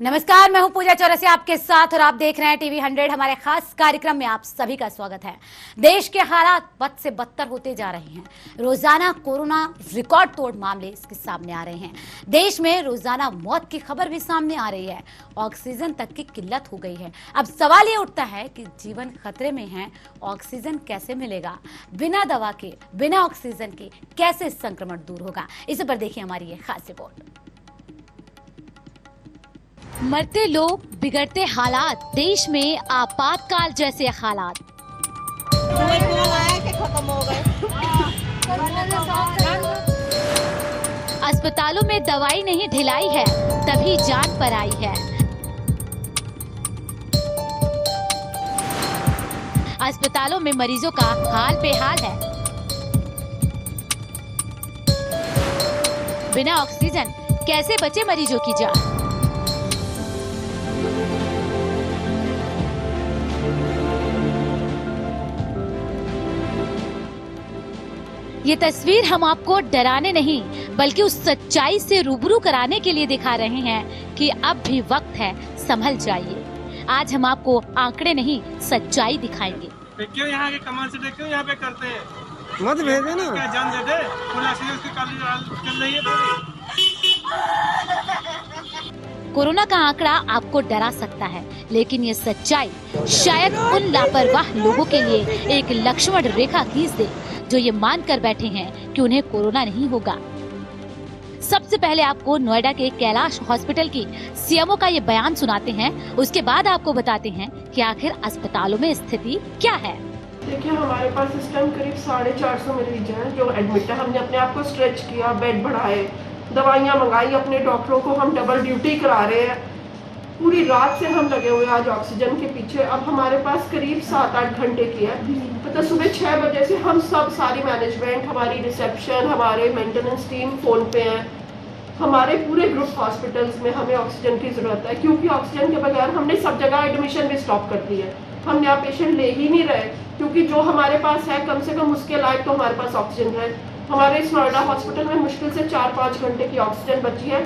नमस्कार, मैं हूं पूजा चौरसिया आपके साथ और आप देख रहे हैं टीवी 100। हमारे खास कार्यक्रम में आप सभी का स्वागत है। देश के हालात बद से बदतर होते जा रहे हैं। रोजाना कोरोना रिकॉर्ड तोड़ मामले इसके सामने आ रहे हैं। देश में रोजाना मौत की खबर भी सामने आ रही है। ऑक्सीजन तक की किल्लत हो गई है। अब सवाल ये उठता है कि जीवन खतरे में है, ऑक्सीजन कैसे मिलेगा? बिना दवा के, बिना ऑक्सीजन के कैसे संक्रमण दूर होगा? इस पर देखिए हमारी ये खास रिपोर्ट। मरते लोग, बिगड़ते हालात, देश में आपातकाल जैसे हालात। अस्पतालों में दवाई नहीं ढिलाई है, तभी जान पर आई है। अस्पतालों में मरीजों का हाल बेहाल है। बिना ऑक्सीजन कैसे बचे मरीजों की जान? ये तस्वीर हम आपको डराने नहीं बल्कि उस सच्चाई से रूबरू कराने के लिए दिखा रहे हैं कि अब भी वक्त है, संभल जाइए। आज हम आपको आंकड़े नहीं, सच्चाई दिखाएंगे। क्यों यहाँ के कमाल से क्यों यहाँ पे करते हैं? मत भेजे ना, क्या जान दे दे? चल रही है कोरोना का आंकड़ा आपको डरा सकता है, लेकिन ये सच्चाई शायद उन लापरवाह लोगों के लिए एक लक्ष्मण रेखा खींच दे जो ये मान कर बैठे हैं कि उन्हें कोरोना नहीं होगा। सबसे पहले आपको नोएडा के कैलाश हॉस्पिटल की सीएमओ का ये बयान सुनाते हैं। उसके बाद आपको बताते हैं कि आखिर अस्पतालों में स्थिति क्या है। देखिए, हमारे पास इस टाइम करीब 450 मरीज हैं जो एडमिट है। हमने अपने आप को स्ट्रेच किया, बेड बढ़ाए, दवाइयाँ मंगाई, अपने डॉक्टरों को हम डबल ड्यूटी करा रहे हैं। पूरी रात से हम लगे हुए आज ऑक्सीजन के पीछे। अब हमारे पास करीब 7-8 घंटे की है। मतलब सुबह 6 बजे से हम सब, सारी मैनेजमेंट, हमारी रिसेप्शन, हमारे मेंटेनेंस टीम फोन पे हैं। हमारे पूरे ग्रुप हॉस्पिटल्स में हमें ऑक्सीजन की जरूरत है, क्योंकि ऑक्सीजन के बगैर हमने सब जगह एडमिशन भी स्टॉप कर दी है। हम नया पेशेंट ले ही नहीं रहे, क्योंकि जो हमारे पास है कम से कम उसके लायक तो हमारे पास ऑक्सीजन है। हमारे इस नोएडा हॉस्पिटल में मुश्किल से 4-5 घंटे की ऑक्सीजन बची है।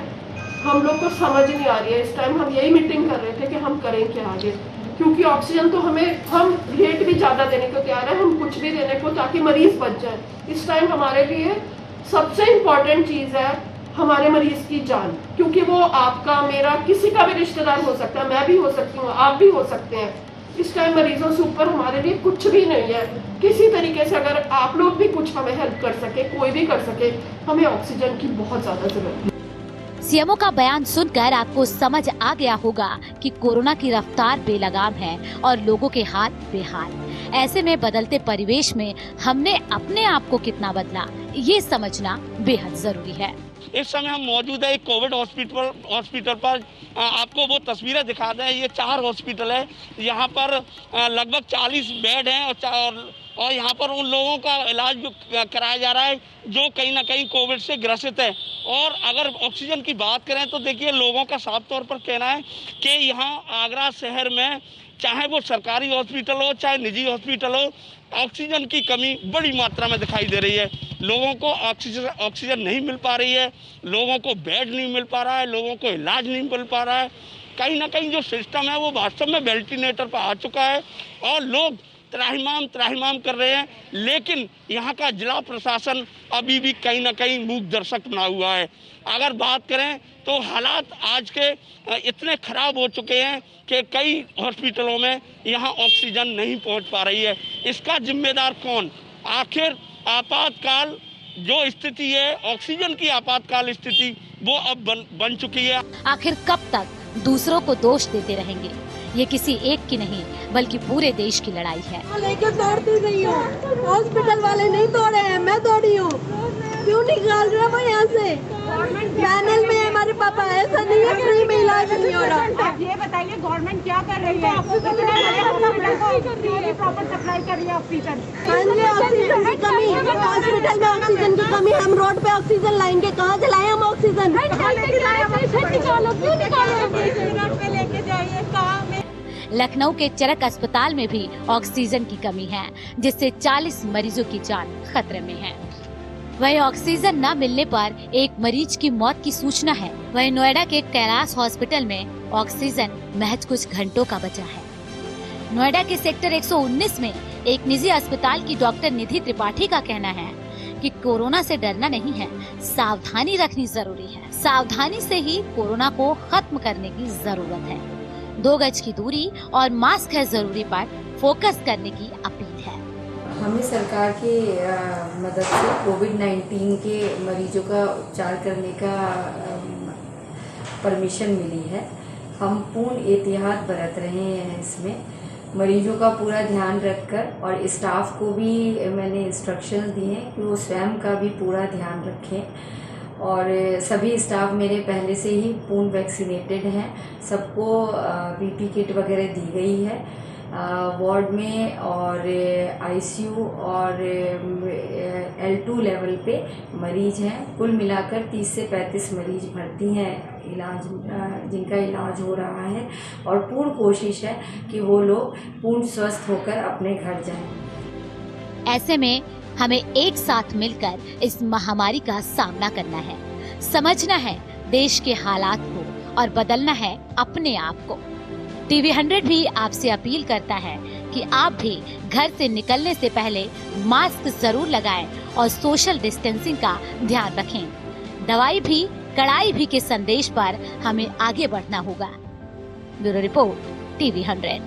हम लोग को समझ नहीं आ रही है। इस टाइम हम यही मीटिंग कर रहे थे कि हम करें क्या आगे, क्योंकि ऑक्सीजन तो हम रेट भी ज्यादा देने को तैयार है, हम कुछ भी देने को, ताकि मरीज बच जाए। इस टाइम हमारे लिए सबसे इम्पोर्टेंट चीज है हमारे मरीज की जान, क्योंकि वो आपका, मेरा, किसी का भी रिश्तेदार हो सकता है। मैं भी हो सकती हूँ, आप भी हो सकते हैं। इस टाइम मरीजों से ऊपर हमारे लिए कुछ भी नहीं है। किसी तरीके से अगर आप लोग भी कुछ हमें हेल्प कर सके, कोई भी कर सके, हमें ऑक्सीजन की बहुत ज्यादा जरूरत है। सीएमओ का बयान सुनकर आपको समझ आ गया होगा कि कोरोना की रफ्तार बेलगाम है और लोगों के हाथ बेहाल। ऐसे में बदलते परिवेश में हमने अपने आप को कितना बदला, ये समझना बेहद जरूरी है। इस समय हम मौजूद है एक कोविड हॉस्पिटल पर। आपको वो तस्वीरें दिखा दें। ये 4 हॉस्पिटल है। यहाँ पर लगभग 40 बेड हैं और यहाँ पर उन लोगों का इलाज भी कराया जा रहा है जो कहीं ना कहीं कोविड से ग्रसित है। और अगर ऑक्सीजन की बात करें तो देखिए, लोगों का साफ तौर पर कहना है कि यहाँ आगरा शहर में, चाहे वो सरकारी हॉस्पिटल हो चाहे निजी हॉस्पिटल हो, ऑक्सीजन की कमी बड़ी मात्रा में दिखाई दे रही है। लोगों को ऑक्सीजन नहीं मिल पा रही है, लोगों को बेड नहीं मिल पा रहा है, लोगों को इलाज नहीं मिल पा रहा है। कहीं ना कहीं जो सिस्टम है वो वास्तव में वेंटिलेटर पर आ चुका है और लोग त्राहिमाम कर रहे हैं। लेकिन यहाँ का जिला प्रशासन अभी भी कहीं ना कहीं मूक दर्शक बना हुआ है। अगर बात करें तो हालात आज के इतने खराब हो चुके हैं कि कई हॉस्पिटलों में यहाँ ऑक्सीजन नहीं पहुँच पा रही है। इसका जिम्मेदार कौन? आखिर आपातकाल जो स्थिति है, ऑक्सीजन की आपातकाल स्थिति, वो अब बन चुकी है। आखिर कब तक दूसरों को दोष देते रहेंगे? ये किसी एक की नहीं बल्कि पूरे देश की लड़ाई है। लेकर दौड़ती रही हूँ, हॉस्पिटल वाले नहीं दौड़े हैं, मैं दौड़ी हूँ। क्यों निकाल रहे हो यहाँ से? पैनल में हमारे पापा, ऐसा नहीं है फ्री में इलाज नहीं हो रहा। ये बताइए गवर्नमेंट क्या कर रही है? प्रॉपर सप्लाई कर रही है ऑक्सीजन। ऑक्सीजन की कमी, हॉस्पिटल में ऑक्सीजन की कमी। हम रोड पे ऑक्सीजन लाएंगे, कहाँ से लाए हम ऑक्सीजन? लेके जाइए कहाँ में? लखनऊ के चरक अस्पताल में भी ऑक्सीजन की कमी है, जिससे 40 मरीजों की जान खतरे में है। वहीं ऑक्सीजन न मिलने पर एक मरीज की मौत की सूचना है। वहीं नोएडा के कैलाश हॉस्पिटल में ऑक्सीजन महज कुछ घंटों का बचा है। नोएडा के सेक्टर 119 में एक निजी अस्पताल की डॉक्टर निधि त्रिपाठी का कहना है कि कोरोना से डरना नहीं है, सावधानी रखनी जरूरी है। सावधानी से ही कोरोना को खत्म करने की जरूरत है। 2 गज की दूरी और मास्क है जरूरी पर फोकस करने की अपील है। हमें सरकार की मदद से कोविड-19 के मरीजों का उपचार करने का परमिशन मिली है। हम पूर्ण एहतियात बरत रहे हैं। इसमें मरीजों का पूरा ध्यान रखकर और स्टाफ को भी मैंने इंस्ट्रक्शंस दिए हैं कि वो स्वयं का भी पूरा ध्यान रखें। और सभी स्टाफ मेरे पहले से ही पूर्ण वैक्सीनेटेड हैं। सबको पीपी किट वगैरह दी गई है। वार्ड में और आईसीयू और L2 लेवल पे मरीज हैं। कुल मिलाकर 30 से 35 मरीज भर्ती हैं, जिनका इलाज हो रहा है। और पूर्ण कोशिश है कि वो लोग पूर्ण स्वस्थ होकर अपने घर जाएं। ऐसे में हमें एक साथ मिलकर इस महामारी का सामना करना है, समझना है देश के हालात को और बदलना है अपने आप को। टीवी 100 भी आपसे अपील करता है कि आप भी घर से निकलने से पहले मास्क जरूर लगाएं और सोशल डिस्टेंसिंग का ध्यान रखें। दवाई भी कड़ाई भी के संदेश पर हमें आगे बढ़ना होगा। Bureau report, TV 100।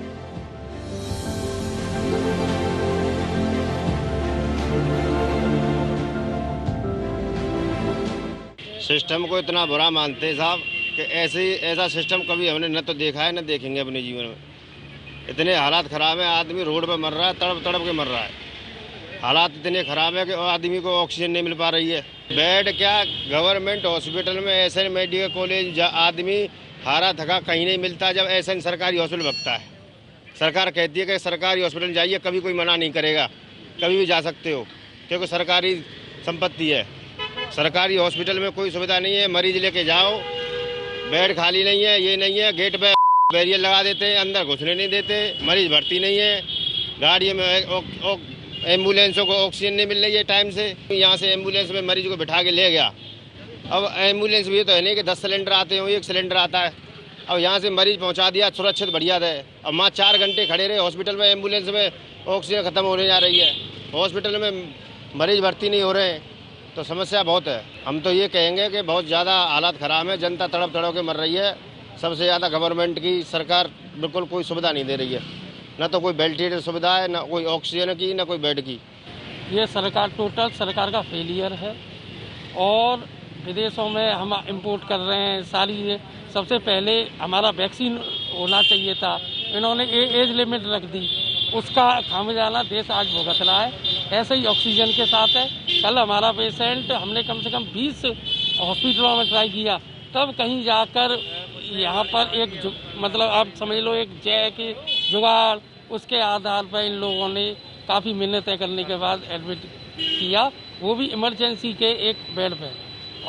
सिस्टम को इतना बुरा मानते हैं साहब कि ऐसा सिस्टम कभी हमने न तो देखा है न देखेंगे अपने जीवन में। इतने हालात ख़राब हैं, आदमी रोड पर मर रहा है, तड़प तड़प के मर रहा है। हालात इतने ख़राब है कि आदमी को ऑक्सीजन नहीं मिल पा रही है। बेड क्या, गवर्नमेंट हॉस्पिटल में ऐसे मेडिकल कॉलेज आदमी हारा थका कहीं नहीं मिलता, जब ऐसा सरकारी हॉस्पिटल बकता है। सरकार कहती है कि सरकारी हॉस्पिटल जाइए, कभी कोई मना नहीं करेगा, कभी भी जा सकते हो, क्योंकि सरकारी संपत्ति है। सरकारी हॉस्पिटल में कोई सुविधा नहीं है। मरीज लेके जाओ, बेड खाली नहीं है, ये नहीं है, गेट पे बैरियर लगा देते हैं, अंदर घुसने नहीं देते, मरीज भर्ती नहीं है। गाड़ी में एम्बुलेंसों को ऑक्सीजन नहीं मिल रही है टाइम से। यहाँ से एम्बुलेंस में मरीज को बिठा के ले गया। अब एम्बुलेंस भी तो है नहीं कि 10 सिलेंडर आते हो, 1 सिलेंडर आता है। अब यहाँ से मरीज पहुँचा दिया सुरक्षित, बढ़िया है। अब वहाँ 4 घंटे खड़े रहे हॉस्पिटल में, एम्बुलेंस में ऑक्सीजन खत्म होने जा रही है, हॉस्पिटल में मरीज भर्ती नहीं हो रहे हैं, तो समस्या बहुत है। हम तो ये कहेंगे कि बहुत ज़्यादा हालात ख़राब है, जनता तड़प तड़प के मर रही है। सबसे ज़्यादा गवर्नमेंट की सरकार बिल्कुल कोई सुविधा नहीं दे रही है, न तो कोई वेंटिलेटर सुविधा है, न कोई ऑक्सीजन की, न कोई बेड की। ये सरकार टोटल सरकार का फेलियर है। और विदेशों में हम इंपोर्ट कर रहे हैं सारी। ये सबसे पहले हमारा वैक्सीन होना चाहिए था, इन्होंने एज लिमिट रख दी, उसका खामियाजा देश आज भुगत रहा है। ऐसे ही ऑक्सीजन के साथ है। कल हमारा पेशेंट, हमने कम से कम 20 हॉस्पिटलों में ट्राई किया, तब कहीं जाकर यहाँ पर मतलब आप समझ लो एक जय के जुगाड़, उसके आधार पर इन लोगों ने काफ़ी मिन्नतें करने के बाद एडमिट किया, वो भी इमरजेंसी के एक बेड पे।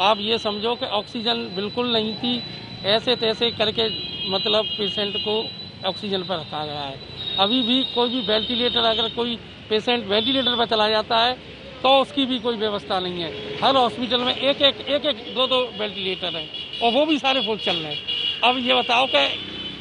आप ये समझो कि ऑक्सीजन बिल्कुल नहीं थी, ऐसे तैसे करके मतलब पेशेंट को ऑक्सीजन पर रखा गया है। अभी भी कोई भी वेंटिलेटर, अगर कोई पेशेंट वेंटिलेटर पर चला जाता है तो उसकी भी कोई व्यवस्था नहीं है। हर हॉस्पिटल में एक एक 2 वेंटिलेटर हैं और वो भी सारे फुल चल रहे हैं। अब ये बताओ कि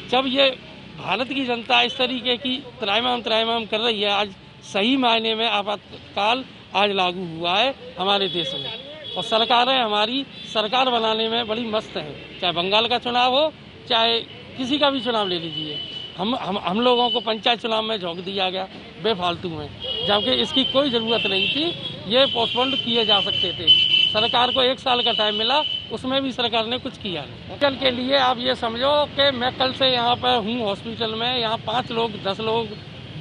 जब ये भारत की जनता इस तरीके की त्राहिमाम कर रही है, आज सही मायने में आपातकाल आज लागू हुआ है हमारे देश में। और सरकारें हमारी सरकार बनाने में बड़ी मस्त हैं, चाहे बंगाल का चुनाव हो, चाहे किसी का भी चुनाव ले लीजिए। हम लोगों को पंचायत चुनाव में झोंक दिया गया बेफालतू में, जबकि इसकी कोई ज़रूरत नहीं थी। ये पोस्टपोन किए जा सकते थे। सरकार को 1 साल का टाइम मिला, उसमें भी सरकार ने कुछ किया नहीं। कल के लिए आप ये समझो कि मैं कल से यहाँ पर हूँ हॉस्पिटल में, यहाँ 5 लोग 10 लोग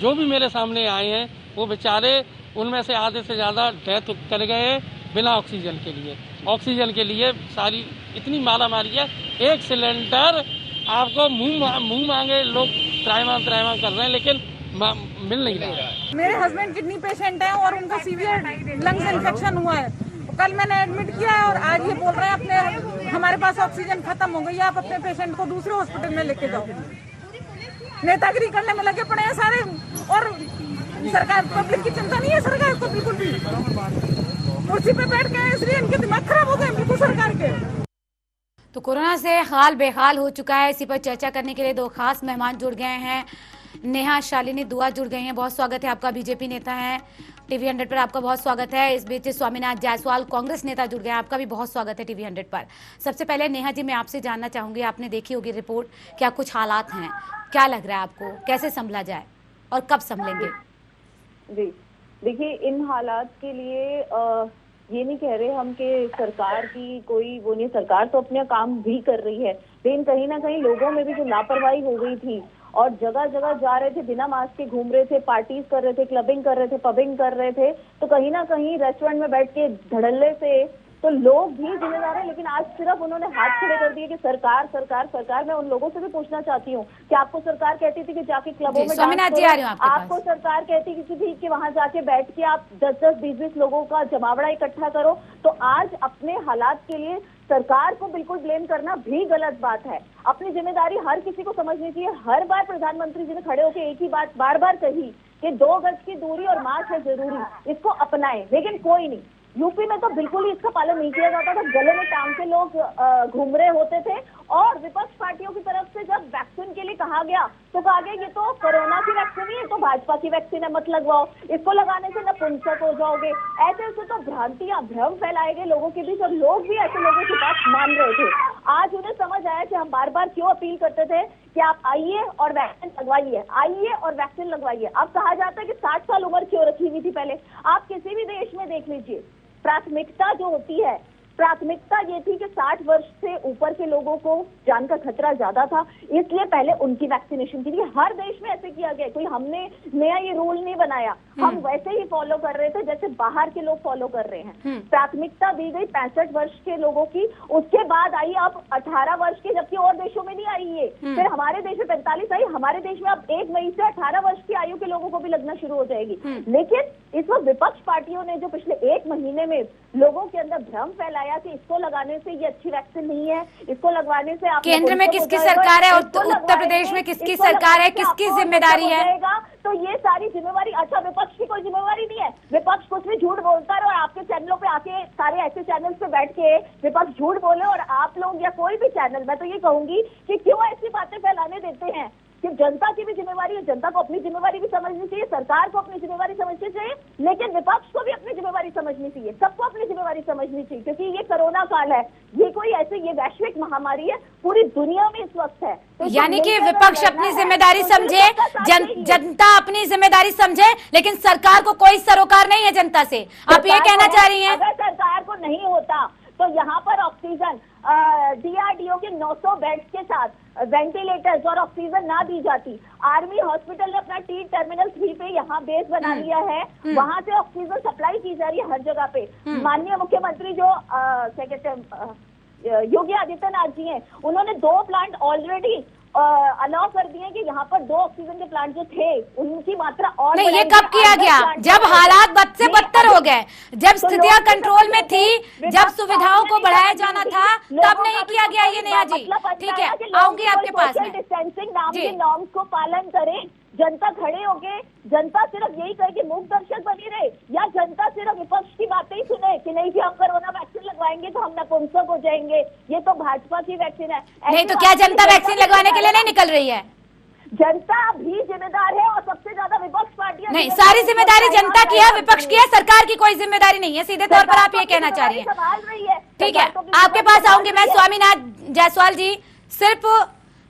जो भी मेरे सामने आए हैं, वो बेचारे उनमें से आधे से ज़्यादा डेथ कर गए हैं बिना ऑक्सीजन के लिए। ऑक्सीजन के लिए सारी इतनी मारा मारी है। 1 सिलेंडर आपको मुंह मांगे लोग त्राहिमाम कर रहे हैं, लेकिन मिल नहीं रहा है। मेरे हस्बैंड किडनी पेशेंट हैं और उनका सीवियर लंग्स इन्फेक्शन हुआ है। कल मैंने एडमिट किया है और आज ये बोल रहे हैं अपने हमारे पास ऑक्सीजन खत्म हो गई है, आप अपने पेशेंट को दूसरे हॉस्पिटल में लेके जाओ। नेतागिरी करने में लगे पड़े हैं सारे। और सरकार, पब्लिक की चिंता नहीं है सरकार को बिल्कुल भी। कुर्सी पे बैठ गए इसलिए इनके दिमाग खराब हो गए बिल्कुल सरकार के। तो कोरोना से हाल बेहाल हो चुका है, इसी पर चर्चा करने के लिए दो खास मेहमान जुड़ गए हैं। नेहा शालिनी दुआ जुड़ गई हैं, बहुत स्वागत है आपका। बीजेपी नेता हैं, टीवी 100 पर आपका बहुत स्वागत है। इस बीच स्वामीनाथ जायसवाल कांग्रेस नेता जुड़ गए हैं, आपका भी बहुत स्वागत है टीवी 100 पर। सबसे पहले नेहा जी, मैं आपसे जानना चाहूंगी, आपने देखी होगी रिपोर्ट, क्या कुछ हालात हैं, क्या लग रहा है आपको, कैसे संभला जाए और कब संभलेंगे? जी देखिए, इन हालात के लिए ये नहीं कह रहे हम कि सरकार की कोई वो नहीं, सरकार तो अपना काम भी कर रही है, लेकिन कहीं ना कहीं लोगों में भी जो लापरवाही हो गई थी और जगह जगह जा रहे थे, बिना मास्क के घूम रहे थे, पार्टीज कर रहे थे, क्लबिंग कर रहे थे, पबिंग कर रहे थे, तो कहीं ना कहीं रेस्टोरेंट में बैठ के धड़ल्ले से तो लोग भी जिम्मेदार है। लेकिन आज सिर्फ उन्होंने हाथ खड़े कर दिए कि सरकार सरकार सरकार। मैं उन लोगों से भी पूछना चाहती हूँ कि आपको सरकार कहती थी कि जाके क्लबों में स्वामीनाथ जी आ रही हूं आपके आपको पास। सरकार कहती थी कि वहां जाके बैठ के आप 10-10, 20-20 लोगों का जमावड़ा इकट्ठा करो। तो आज अपने हालात के लिए सरकार को बिल्कुल ब्लेम करना भी गलत बात है। अपनी जिम्मेदारी हर किसी को समझनी चाहिए। हर बार प्रधानमंत्री जी ने खड़े होकर एक ही बात बार बार कही कि 2 गज की दूरी और मास्क है जरूरी, इसको अपनाएं, लेकिन कोई नहीं। यूपी में तो बिल्कुल ही इसका पालन नहीं किया जाता था, गले में टांग के लोग घूम रहे होते थे। और विपक्ष पार्टियों की तरफ से जब वैक्सीन के लिए कहा गया तो कहा गया ये तो कोरोना की वैक्सीन ही है, तो भाजपा की वैक्सीन है, मत लगवाओ, इसको लगाने से नपुंसक हो जाओगे। ऐसे ऐसे तो भ्रांतियां, भ्रम फैलाए गए लोगों के बीच और लोग भी ऐसे लोगों की बात मान रहे थे। आज उन्हें समझ आया कि हम बार बार क्यों अपील करते थे कि आप आइए और वैक्सीन लगवाइए, आइए और वैक्सीन लगवाइए। अब कहा जाता है कि 60 साल उम्र क्यों रखी हुई थी पहले। आप किसी भी देश में देख लीजिए, प्राथमिकता जो होती है, प्राथमिकता ये थी कि 60 वर्ष से ऊपर के लोगों को जान का खतरा ज्यादा था, इसलिए पहले उनकी वैक्सीनेशन की थी। हर देश में ऐसे किया गया, कोई हमने नया ये रूल नहीं बनाया, हम वैसे ही फॉलो कर रहे थे जैसे बाहर के लोग फॉलो कर रहे हैं। प्राथमिकता दी गई 65 वर्ष के लोगों की, उसके बाद आई अब 18 वर्ष के, जबकि और देशों में नहीं आई है। फिर हमारे देश में 45 आई, हमारे देश में अब 1 मई से 18 वर्ष की आयु के लोगों को भी लगना शुरू हो जाएगी। लेकिन इस वक्त विपक्ष पार्टियों ने जो पिछले 1 महीने में लोगों के अंदर भ्रम फैलाया कि इसको लगाने से ये अच्छी वैक्सीन नहीं है, इसको लगवाने से आप केंद्र में किसकी सरकार है, उत्तर प्रदेश में किसकी सरकार है, किसकी जिम्मेदारी है, तो ये सारी जिम्मेवारी, अच्छा विपक्ष की कोई जिम्मेवारी नहीं है। विपक्ष कुछ भी झूठ बोलता है और आपके चैनलों पे आके, सारे ऐसे चैनल्स पे बैठ के विपक्ष झूठ बोले और आप लोग या कोई भी चैनल, मैं तो ये कहूंगी कि क्यों ऐसी बातें फैलाने देते हैं कि जनता की भी जिम्मेवारी है, जनता को अपनी जिम्मेवारी भी समझनी चाहिए, सरकार को अपनी जिम्मेवारी समझनी चाहिए, लेकिन विपक्ष को भी अपनी जिम्मेवारी समझनी चाहिए, सबको अपनी जिम्मेवारी समझनी चाहिए, क्योंकि ये कोरोना काल है, ये कोई ऐसे ये वैश्विक महामारी है, पूरी दुनिया में इस वक्त है। तो यानी कि विपक्ष अपनी जिम्मेदारी समझे, जनता अपनी जिम्मेदारी समझे, लेकिन सरकार को कोई सरोकार नहीं है जनता से, आप ये कहना चाह रही हैं? अगर सरकार को नहीं होता तो यहाँ पर ऑक्सीजन, DRDO के 900 बेड्स के साथ वेंटिलेटर्स और ऑक्सीजन ना दी जाती, आर्मी हॉस्पिटल ने अपना T टर्मिनल 3 पे यहाँ बेस बना लिया है, वहां से ऑक्सीजन सप्लाई की जा रही है हर जगह पे। माननीय मुख्यमंत्री जो क्या कहते हैं योगी आदित्यनाथ जी हैं, उन्होंने 2 प्लांट ऑलरेडी अलाउ कर दिए कि यहाँ पर 2 ऑक्सीजन के प्लांट जो थे उनकी मात्रा और नहीं, ये कब किया गया? जब हालात बद से बदतर हो गए, जब स्थितियां कंट्रोल में थी, जब सुविधाओं को बढ़ाया जाना था, तब नहीं किया गया ये नेहा जी। ठीक है, आऊंगी आपके पास में। डिस्टेंसिंग नाम के नॉर्म्स को पालन करें, जनता खड़े होके, जनता सिर्फ यही कहे कि मूक दर्शक बनी रहे, या जनता सिर्फ विपक्ष की बातें ही सुने कि नहीं जी हम कोरोना वैक्सीन लगवाएंगे तो हम नपुंसक हो जाएंगे, ये तो भाजपा की वैक्सीन है। नहीं तो क्या जनता वैक्सीन लगवाने के लिए नहीं निकल रही है? जनता भी जिम्मेदार है और सबसे ज्यादा विपक्ष पार्टियां नहीं, सारी जिम्मेदारी जनता की है, विपक्ष की है, सरकार की कोई जिम्मेदारी नहीं है, सीधे तौर पर आप ये कहना चाह रही है। ठीक है, आपके पास आऊंगी मैं। स्वामीनाथ जायसवाल जी, सिर्फ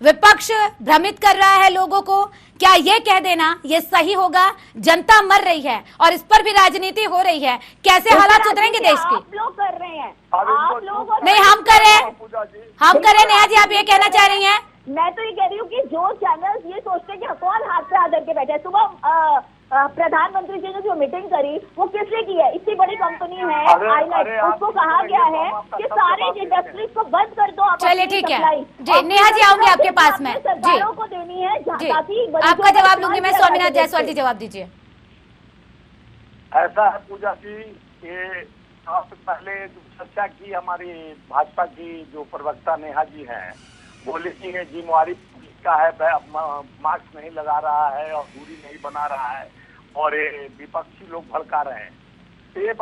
विपक्ष भ्रमित कर रहा है लोगों को, क्या ये कह देना ये सही होगा? जनता मर रही है और इस पर भी राजनीति हो रही है, कैसे हालात सुधरेंगे देश के? आप लोग कर रहे हैं, आप लोग नहीं, हम करें नेहा जी, आप ये कहना चाह रही हैं? मैं तो ये कह रही हूँ कि जो चैनल्स ये सोचते हैं कि कौन हाथ पे हाथ धर के बैठे, सुबह प्रधानमंत्री जी ने जो मीटिंग करी वो किस लिए की है? इतनी बड़ी कंपनी है आईनेट, उसको कहा गया है कि सारी इंडस्ट्रीज को बंद कर दो। चलिए ठीक है जी, नेहा जी आऊंगी आपके पास में। सरकारों को देनी है ताकि आपका जवाब लूंगी मैं। स्वामीनाथ जायसवाल जी जवाब दीजिए। ऐसा है पूजा जी, ये सबसे पहले जो चर्चा की हमारी भाजपा की जो प्रवक्ता नेहा जी हैं, बोली कि जिम्मेवारी का है, मास्क नहीं लगा रहा है और दूरी नहीं बना रहा है और ये विपक्षी लोग भड़का रहे हैं। ये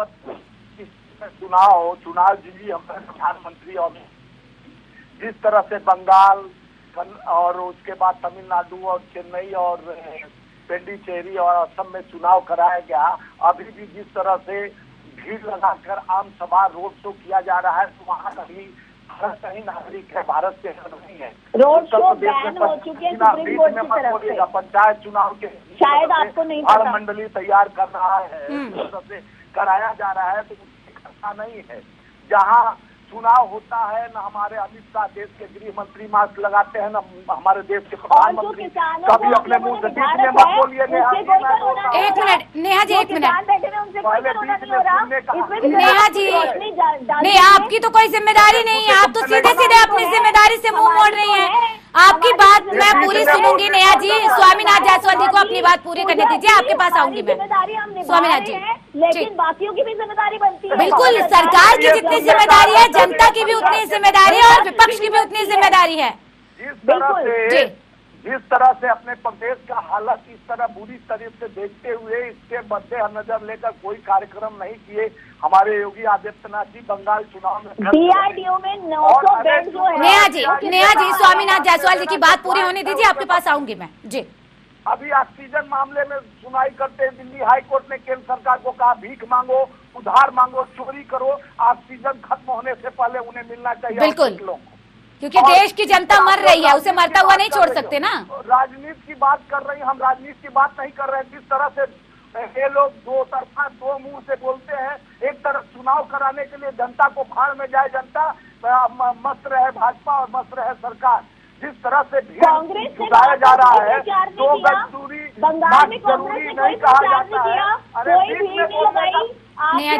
में चुनाव जीवी हमारे प्रधानमंत्री और जिस तरह से बंगाल और उसके बाद तमिलनाडु और चेन्नई और पेंडीचेरी और असम में चुनाव कराया गया, अभी भी जिस तरह से भीड़ लगाकर आम सभा रोड शो किया जा रहा है, तो वहाँ कहीं नागरिक है, भारत के नहीं है। रोड शो बैन हो चुके हैं सुप्रीम कोर्ट की तरफ से। पंचायत चुनाव के शायद आपको नहीं पता, मंडली तैयार कर रहा है, से कराया जा रहा है, तो ऐसा नहीं है। जहाँ चुनाव होता है, न हमारे अमित शाह देश के गृह मंत्री मास्क लगाते हैं, न हमारे देश के प्रधानमंत्री कभी अपने मुंह से बीच में मत बोलिए। एक मिनट नेहा जी, एक मिनट नेहा जी, नहीं आपकी तो कोई जिम्मेदारी नहीं है, आप तो सीधे सीधे अपनी जिम्मेदारी से मुंह मोड़ रही हैं। आपकी बात मैं पूरी सुनूंगी नेहा जी। स्वामीनाथ जायसवाल जी को अपनी बात पूरी करने दीजिए, आपके पास आऊंगी मैं। स्वामीनाथ जी, लेकिन बाकियों की भी जिम्मेदारी बनती है। बिल्कुल, सरकार की जितनी जिम्मेदारी है, जनता की भी उतनी जिम्मेदारी है और विपक्ष की भी उतनी जिम्मेदारी है। जिस तरह से अपने प्रदेश का हालत इस तरह बुरी तरह से देखते हुए इसके मद्देनजर लेकर कोई कार्यक्रम नहीं किए हमारे योगी आदित्यनाथ जी। बंगाल चुनाव में DRDO में 900 बेड जो है। नेहा जी स्वामीनाथ जायसवाल जी की बात पूरी होने दीजिए, आपके पास आऊंगी मैं जी। अभी ऑक्सीजन मामले में सुनवाई करते हैं, दिल्ली हाई कोर्ट ने केंद्र सरकार को कहा भीख मांगो, उधार मांगो, चोरी करो, ऑक्सीजन खत्म होने से पहले उन्हें मिलना चाहिए। बिल्कुल, क्योंकि देश की जनता मर रही है, उसे मरता हुआ नहीं छोड़ सकते ना। राजनीति की बात कर रही, हम राजनीति की बात नहीं कर रहे हैं। जिस तरह से ये लोग दो तरफा दो मुंह से बोलते हैं, एक तरफ चुनाव कराने के लिए जनता को भाड़ में जाए, जनता मस्त रहे भाजपा और मस्त रहे सरकार। जिस तरह से कांग्रेस जुटाया जा रहा है, दो गज दूरी बंगाल में कांग्रेस ने कोई प्रचार नहीं किया, कोई भीड़ नहीं लगाई। नेहा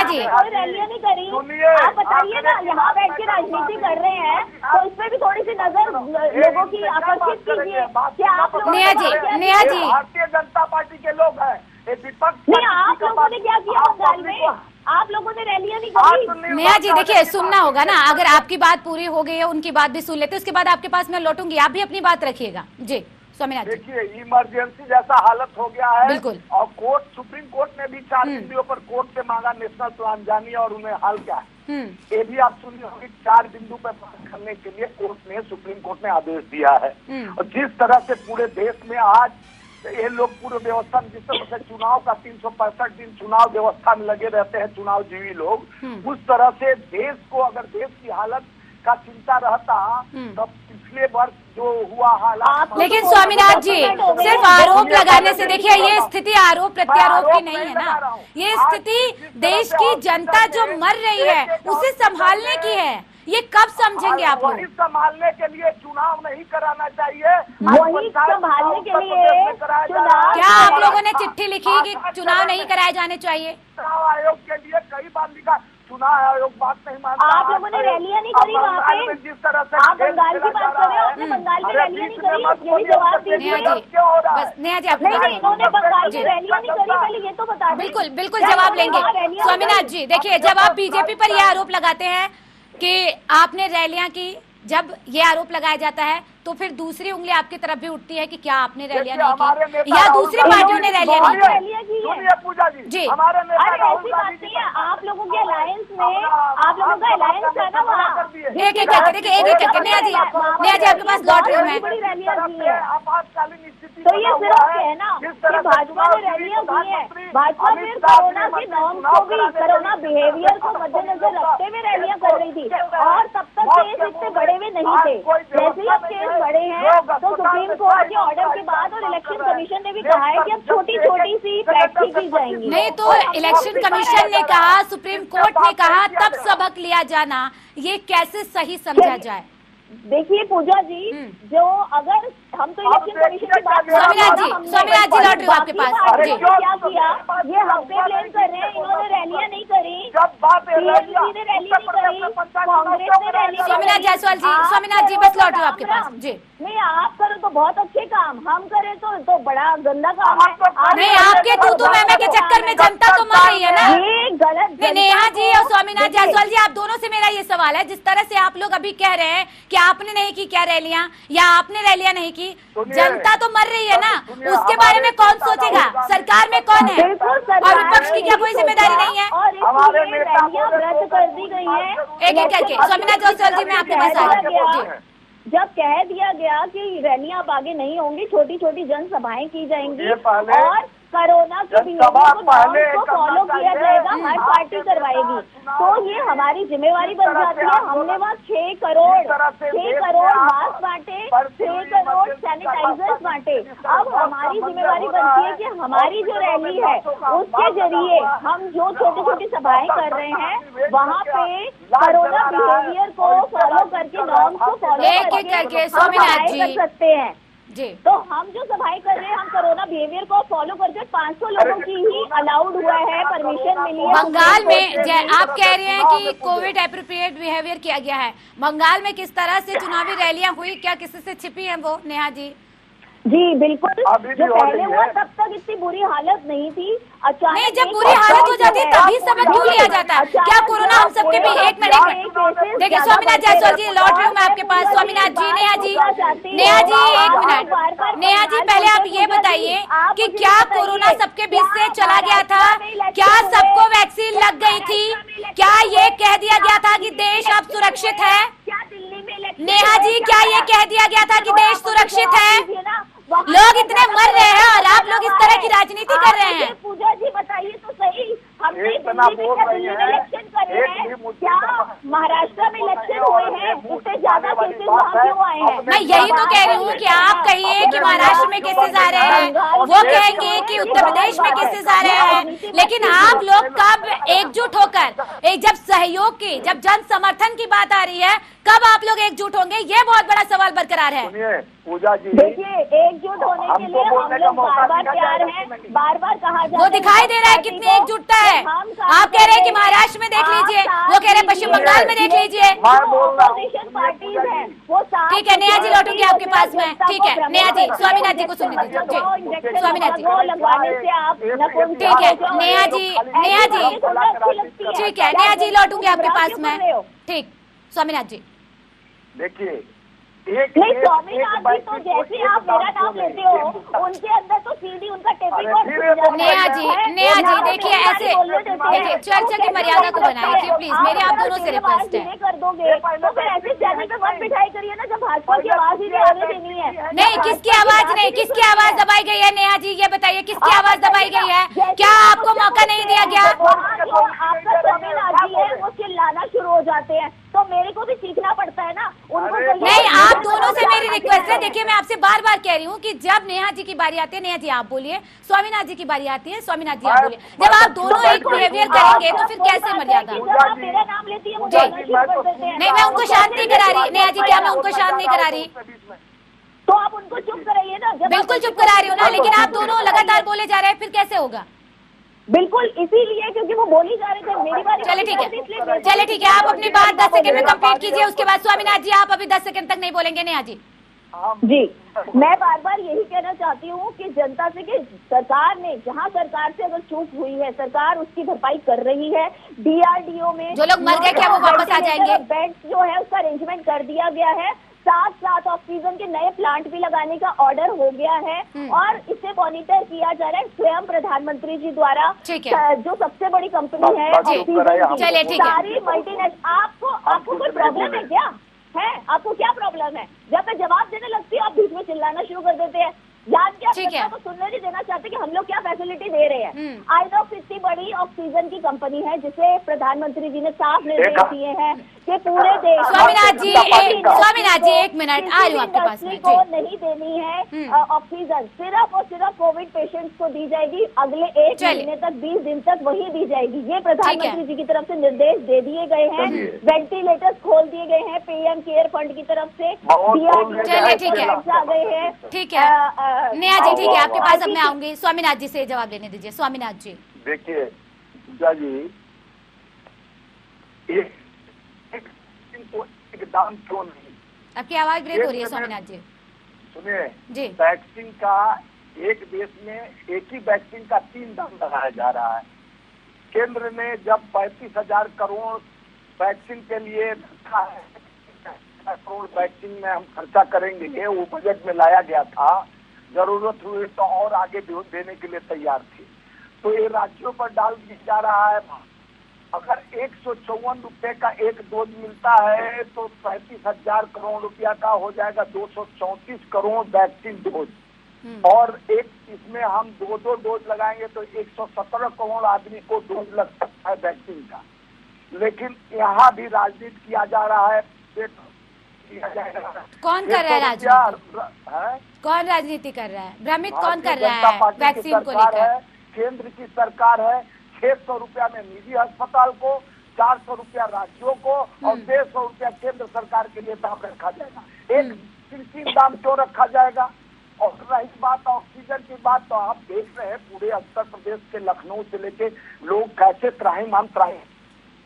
जी कोई रैलियां नहीं करी। आप बताइए ना, यहाँ बैठ के राजनीति कर रहे हैं तो इस पे भी थोड़ी सी नजर लोगों की आकर्षित कीजिए। क्या आप लोग नेहा जी भारतीय जनता पार्टी के लोग हैं, विपक्ष नहीं, आप लोगों ने क्या किया बंगाल में? आप लोगों ने रैलियां नहीं करी। नेहा जी देखिए, सुनना होगा ना, अगर आपकी बात पूरी हो गई है, उनकी बात भी सुन लेते, उसके बाद आपके पास मैं लौटूंगी, आप भी अपनी बात रखिएगा जी। स्वामीनाथ देखिए, इमरजेंसी जैसा हालत हो गया है। बिल्कुल। और सुप्रीम कोर्ट ने भी 4 बिंदुओं पर कोर्ट से मांगा नेशनल प्लान, जानिए और उन्हें हाल क्या है। ये भी आप सुनिए होगी, 4 बिंदु पर बात करने के लिए सुप्रीम कोर्ट ने आदेश दिया है। और जिस तरह से पूरे देश में आज ये लोग पूरे व्यवस्था में, जिस तरह से चुनाव का 365 दिन चुनाव व्यवस्था में लगे रहते हैं चुनाव जीवी लोग, उस तरह से देश को अगर देश की हालत का चिंता रहता तो पिछले वर्ष जो हुआ हालात। लेकिन स्वामीनाथ जी सिर्फ आरोप लगाने से, देखिए ये स्थिति आरोप प्रत्यारोप की नहीं है ना, ये स्थिति देश की जनता जो मर रही है उसे संभालने की है। ये कब समझेंगे आप लोग? वही संभालने के लिए चुनाव नहीं कराना चाहिए, वही संभालने के लिए क्या आप लोगों ने चिट्ठी लिखी कि चुनाव नहीं कराए जाने चाहिए? चुनाव आयोग के लिए कई बार लिखा, चुनाव आयोग बात नहीं मानता। आप लोगों ने रैलियां नहीं करी वहाँ पे, जिस तरह से आप बंगाल की बात कर रहे हो, आपने बंगाल में रैलियां नहीं करी, यही जवाब दीजिए। नेहा जी आपने इन्होंने बंगाल में रैलियां नहीं करी, पहले ये तो बता दें। बिल्कुल जवाब लेंगे स्वामीनाथ जी। देखिए, जब आप बीजेपी पर यह आरोप लगाते हैं कि आपने रैलियां की, जब ये आरोप लगाया जाता है तो फिर दूसरी उंगली आपकी तरफ भी उठती है कि क्या आपने रैलियां नहीं की, या दूसरी पार्टियों ने रैलियां नहीं की। पूजा जी, हमारे ऐसी बात नहीं है, आप लोगों के अलायंस में, आप लोगों का अलायंस है ना वहाँ। एक एक करके देखिए, एक एक करके। नेहा जी आपके पास लौट रही हूँ मैं। आपातकालीन स्थिति तो ये सिर्फ कहना कि भाजपा ने रैलियां की है, भाजपा फिर कोरोना के नॉर्म्स को भी, कोरोना बिहेवियर को मद्देनजर रखते हुए रैलियां कर रही थी, और तब तक केस इतने बड़े हुए नहीं थे। जैसे ही अब केस बड़े हैं तो सुप्रीम कोर्ट के ऑर्डर के बाद, और इलेक्शन कमीशन ने भी कहा है कि अब छोटी छोटी सी प्रैक्टिस की जाएंगी। नहीं तो इलेक्शन कमीशन ने कहा, सुप्रीम कोर्ट ने कहा, तब सबक लिया जाना, ये कैसे सही समझा जाए? देखिए पूजा जी, जो अगर हम तो इलेक्शन कमीशन की बात, स्वामीनाथ जी लौट रही हूँ आपके पास जी। क्या किया, ये हम पे ब्लेम कर रहे हैं, इन्होंने रैलियां नहीं करी, टीएमसी ने रैली नहीं करी, कांग्रेस ने रैली। स्वामीनाथ जायसवाल जी, स्वामीनाथ जी बस लौट रही हूँ आपके पास जी। नहीं, आप करो तो बहुत अच्छे काम, हम करें तो बड़ा गंदा काम है। नहीं, आपके तू मैं के चक्कर में जनता तो मर रही है ना। ये गलत। नेहा जी और स्वामीनाथ जायसवाल जी, आप दोनों से मेरा ये सवाल है, जिस तरह से आप लोग अभी कह रहे हैं कि आपने नहीं की क्या रैलियां, या आपने रैलियां नहीं की? जनता तो मर रही है ना, उसके बारे में कौन सोचेगा? सरकार में कौन है? और विपक्ष की क्या कोई जिम्मेदारी नहीं है? रैलियां रद्द कर दी गई है एक एक करके। स्वामीनाथ जायसवाल जी, मैं आपके पास आ रही हूँ। जब कह दिया गया कि रैलियां अब आगे नहीं होंगी, छोटी छोटी जनसभाएं की जाएंगी और कोरोना के बिहेवियर को फॉलो किया जाएगा, हर पार्टी करवाएगी, तो ये हमारी जिम्मेवारी बन जाती है। हमने वहाँ 6 करोड़ मास्क बांटे, 6 करोड़ सैनिटाइजर्स बांटे। अब हमारी जिम्मेवारी बनती है कि हमारी जो रैली है उसके जरिए हम जो छोटी छोटी सभाएं कर रहे हैं वहाँ पे कोरोना बिहेवियर को फॉलो करके, नॉर्म्स को फॉलो करके स्वामीनाथ जी कर सकते हैं जी। तो हम जो सभाएं कर रहे हैं, हम कोरोना बिहेवियर को फॉलो करके 500 लोगों की ही अलाउड हुआ है, परमिशन मिली है। बंगाल में आप कह रहे हैं कि कोविड एप्रोप्रिएट बिहेवियर किया गया है, बंगाल में किस तरह से चुनावी रैलियां हुई, क्या किसी से छिपी हैं वो नेहा जी? जी बिल्कुल, जो पहले हुआ तब तक इतनी बुरी हालत नहीं थी। अचानक नहीं, जब बुरी हालत हो जाती है तभी सबक क्यों लिया जाता है? क्या कोरोना हम सबके भी? एक मिनट देखिए, स्वामीनाथ जायसवाल जी लौट रही हूँ मैं आपके पास। स्वामीनाथ जी, नेहा जी, एक मिनट। नेहा जी, पहले आप ये बताइए कि क्या कोरोना सबके बीच से चला गया था? क्या सबको वैक्सीन लग गई थी? क्या ये कह दिया गया था कि देश अब सुरक्षित है? नेहा जी, क्या ये कह दिया गया था कि देश सुरक्षित है? लोग इतने मर रहे हैं और आप लोग इस तरह की राजनीति कर रहे हैं। पूजा जी बताइए तो सही, हमने दिल्ली में इलेक्शन करे हैं, क्या महाराष्ट्र में इलेक्शन हुए हैं? उससे ज्यादा केसेस वहाँ क्यों आए हैं? मैं यही तो कह रही हूँ कि आप कहिए कि महाराष्ट्र में केसेस आ रहे हैं, वो कहेंगे कि उत्तर प्रदेश में केसेस आ रहे हैं, लेकिन आप लोग कब एकजुट होकर, जब सहयोग की, जब जन समर्थन की बात आ रही है, कब आप लोग एकजुट होंगे? ये बहुत बड़ा सवाल बरकरार है। पूजा जी, देखिए, एकजुट होने के लिए हम लोग बार बार तैयार हैं, बार बार कहा जाता है। वो दिखाई दे रहा है कितनी एकजुटता है। आप कह रहे हैं कि महाराष्ट्र में देख लीजिए, वो कह रहे हैं पश्चिम बंगाल में देख लीजिए। अपोजिशन पार्टीज हैं वो ठीक है, नेहा जी लौटूंगी आपके पास में। ठीक है नेहा जी, स्वामीनाथ जी को सुनने दीजिए। स्वामीनाथ जी लगवाने से आप ठीक है, नेहा जी ठीक है, नेहा जी लौटूंगी आपके पास में। ठीक, स्वामीनाथ जी देखिए, नहीं स्वामीनाथ जी तो जैसे आप मेरा नाम लेते हो, उनके अंदर तो सीधी उनका टेपिक। नेहा जी देखिए, ऐसे देखिए, चर्चा की मर्यादा को बनाइए प्लीज, मेरी आप दोनों से रिक्वेस्ट है। कर दोगे तो फिर ऐसे चैनल पे मत बिठाई करिए ना, जब भाजपा की आवाज ही आगे देनी है। नहीं, किसकी आवाज नहीं, किसकी आवाज दबाई गई है? नेहा जी ये बताइए, किसकी आवाज दबाई गई है? क्या आपको मौका नहीं दिया गया? आपका स्वामीनाथ जी है वो चिल्लाना शुरू हो जाते हैं, तो मेरे को भी सीखना पड़ता है ना उनको। नहीं, आप दोनों से मेरी रिक्वेस्ट है। देखिए, मैं आपसे बार बार कह रही हूँ कि जब नेहा जी की बारी आती है, नेहा जी आप बोलिए, स्वामीनाथ जी की बारी आती है, स्वामीनाथ जी आप बोलिए। जब आप दोनों एक बिहेवियर करेंगे तो फिर कैसे मर्यादा? मेरा नाम लेती है मुझे नहीं, मैं उनको शांत नहीं करा रही नेहा जी, क्या मैं उनको शांत नहीं करा रही? तो आप उनको चुप कराइए ना। बिल्कुल चुप करा रही हूँ ना, लेकिन आप दोनों लगातार बोले जा रहे हैं, फिर कैसे होगा? बिल्कुल इसीलिए क्योंकि वो बोली जा रहे थे, मेरी बारी। चले ठीक है, आप अपनी बात 10 सेकंड में कंप्लीट कीजिए, उसके बाद स्वामीनाथ जी आप अभी 10 सेकंड तक नहीं बोलेंगे। नेहा जी जी, मैं बार बार यही कहना चाहती हूँ कि जनता से कि सरकार ने, जहाँ सरकार से अगर चूक हुई है, सरकार उसकी भरपाई कर रही है। DRDO में जो लोग मर गए क्या वो वापस आ जाएंगे? बेड्स जो है उसका अरेंजमेंट कर दिया गया है, साथ ऑक्सीजन के नए प्लांट भी लगाने का ऑर्डर हो गया है और इसे मॉनिटर किया जा रहा है स्वयं प्रधानमंत्री जी द्वारा, जो सबसे बड़ी कंपनी है चलिए ठीक है। सारी मल्टीनेशनल। आपको कोई प्रॉब्लम है क्या? है आपको क्या प्रॉब्लम है? जब मैं जवाब देने लगती हूँ आप बीच में चिल्लाना शुरू कर देते हैं। याद क्या जनता को सुनने नहीं देना चाहते कि हम लोग क्या फैसिलिटी दे रहे हैं। आइनॉक्स इतनी बड़ी ऑक्सीजन की कंपनी है जिसे प्रधानमंत्री जी ने साफ निर्देश दिए हैं कि पूरे देश। स्वामीनाथ जी एक मिनट, आ रही हूँ आपके पास में। को नहीं देनी है ऑक्सीजन, सिर्फ और सिर्फ कोविड पेशेंट्स को दी जाएगी। अगले 1 महीने तक, 20 दिन तक वही दी जाएगी। ये प्रधानमंत्री जी की तरफ से निर्देश दे दिए गए हैं। वेंटिलेटर्स खोल दिए गए हैं PM केयर फंड की तरफ से। ठीक है, आ गए हैं। ठीक है नेहा जी, ठीक है, आपके पास अब मैं आऊंगी। स्वामीनाथ जी से जवाब लेने दीजिए। स्वामीनाथ जी देखिए, पूजा जी एक दाम क्यों नहीं? आपकी आवाज ब्रेक हो रही है स्वामीनाथ जी। सुनिए जी, वैक्सीन का एक देश में एक ही वैक्सीन का 3 दाम लगाया जा रहा है। केंद्र ने जब 35,000 करोड़ वैक्सीन के लिए रखा है, करोड़ वैक्सीन में हम खर्चा करेंगे, वो बजट में लाया गया था। जरूरत हुई तो और आगे देने के लिए तैयार थे। तो ये राज्यों पर डाल दिया जा रहा है। अगर 154 रुपए का एक डोज मिलता है तो 35,000 करोड़ रुपया का हो जाएगा 234 करोड़ वैक्सीन डोज, और एक इसमें हम 2 डोज लगाएंगे तो 117 करोड़ आदमी को डोज लग सकता है वैक्सीन का। लेकिन यहाँ भी राजनीति किया जा रहा है। कौन कर रहा है राजनीति? कौन राजनीति कर रहा है? भ्रमित कौन कर रहा है वैक्सीन को लेकर? केंद्र की सरकार है। 600 रुपया में निजी अस्पताल को, 400 रुपया राज्यों को और 150 रुपया केंद्र सरकार के लिए दाम रखा जाएगा। एक कृषि दाम क्यों रखा जाएगा? और रही बात ऑक्सीजन की बात, तो आप देख रहे हैं पूरे उत्तर प्रदेश के लखनऊ से लेके लोग कैसे त्राहिमाम।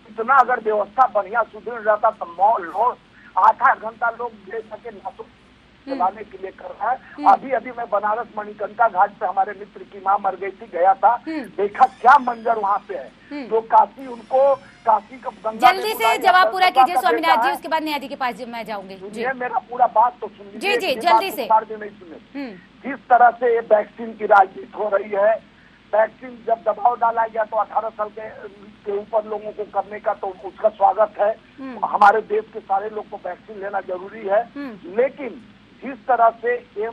इतना अगर व्यवस्था बढ़िया सुदृढ़ रहता तो लोग 8 घंटा लोग दे सके चलाने के लिए कर रहा है। अभी मैं बनारस मणिकर्णिका घाट पे हमारे मित्र की माँ मर गई थी, गया था, देखा क्या मंजर वहाँ पे है। तो काशी का गंगा जल्दी से जवाब पूरा कीजिए स्वामीनाथ जी, उसके बाद नेहा जी के पास मैं जाऊंगी। ये मेरा पूरा बात तो सुन लीजिए। जी जल्दी से। नहीं सुने जिस तरह से ये वैक्सीन की राजनीति हो रही है। वैक्सीन जब दबाव डाला गया तो 18 साल के ऊपर लोगों को करने का, तो उसका स्वागत है। हमारे देश के सारे लोग को वैक्सीन लेना जरूरी है। लेकिन जिस तरह से ये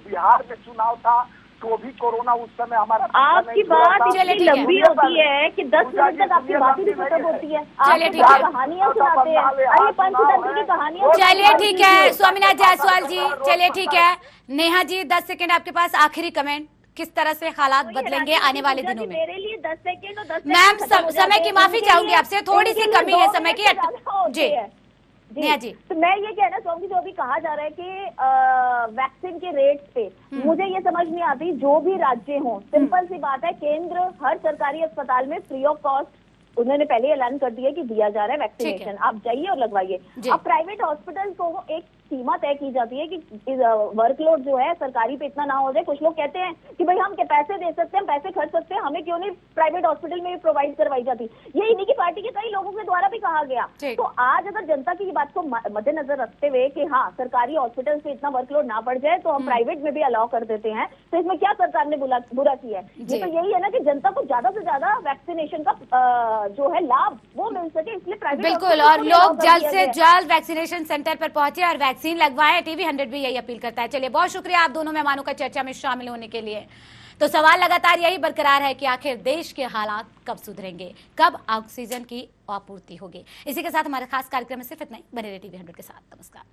बिहार में चुनाव था तो भी कोरोना उस समय हमारा आपकी बात इतनी लंबी होती है कि 10 मिनट तक आपकी बात ही खत्म होती है। चलिए ठीक है, कहानियां सुनाते हैं। अरे पंचतंत्र की कहानियां। चलिए ठीक है स्वामीनाथ जायसवाल जी, चलिए ठीक है। नेहा जी 10 सेकंड आपके पास, आखिरी कमेंट, किस तरह से हालात बदलेंगे आने वाले दिनों में? मेरे लिए 10 सेकंड और 10 मैम समय की माफी चाहूंगी आपसे, थोड़ी सी कमी है समय की। जी नेहा जी, तो मैं ये कहना चाहूंगी, जो अभी कहा जा रहा है कि वैक्सीन के रेट पे मुझे ये समझ नहीं आती। जो भी राज्य हो, सिंपल सी बात है, केंद्र हर सरकारी अस्पताल में फ्री ऑफ कॉस्ट उन्होंने पहले ऐलान कर दिया कि दिया जा रहा है वैक्सीनेशन, आप जाइए और लगवाइए। अब प्राइवेट हॉस्पिटल को एक सीमा तय की जाती है कि वर्कलोड जो है सरकारी पे इतना ना हो जाए। कुछ लोग कहते हैं कि भाई हम पैसे दे सकते हैं, पैसे खर्च सकते हैं, हमें क्यों नहीं प्राइवेट हॉस्पिटल में भी प्रोवाइड करवाई जाती। ये इन्हीं की पार्टी के कई लोगों के द्वारा भी कहा गया। तो आज अगर जनता की बात को मद्देनजर रखते हुए कि हाँ सरकारी हॉस्पिटल से इतना वर्कलोड ना बढ़ जाए तो हम प्राइवेट में भी अलाउ कर देते हैं, तो इसमें क्या सरकार ने बुरा किया है? ये तो यही है ना कि जनता को ज्यादा से ज्यादा वैक्सीनेशन का जो है लाभ वो मिल सके, इसलिए प्राइवेट बिल्कुल, और लोग जल्द से जल्द वैक्सीनेशन सेंटर पर पहुंचे और वैक्सीन लगवाएं। टीवी 100 भी यही अपील करता है। चलिए बहुत शुक्रिया आप दोनों मेहमानों का चर्चा में शामिल होने के लिए। तो सवाल लगातार यही बरकरार है कि आखिर देश के हालात कब सुधरेंगे, कब ऑक्सीजन की आपूर्ति होगी। इसी के साथ हमारे खास कार्यक्रम में सिर्फ इतना ही। बने रहिए टीवी 100 के साथ। नमस्कार।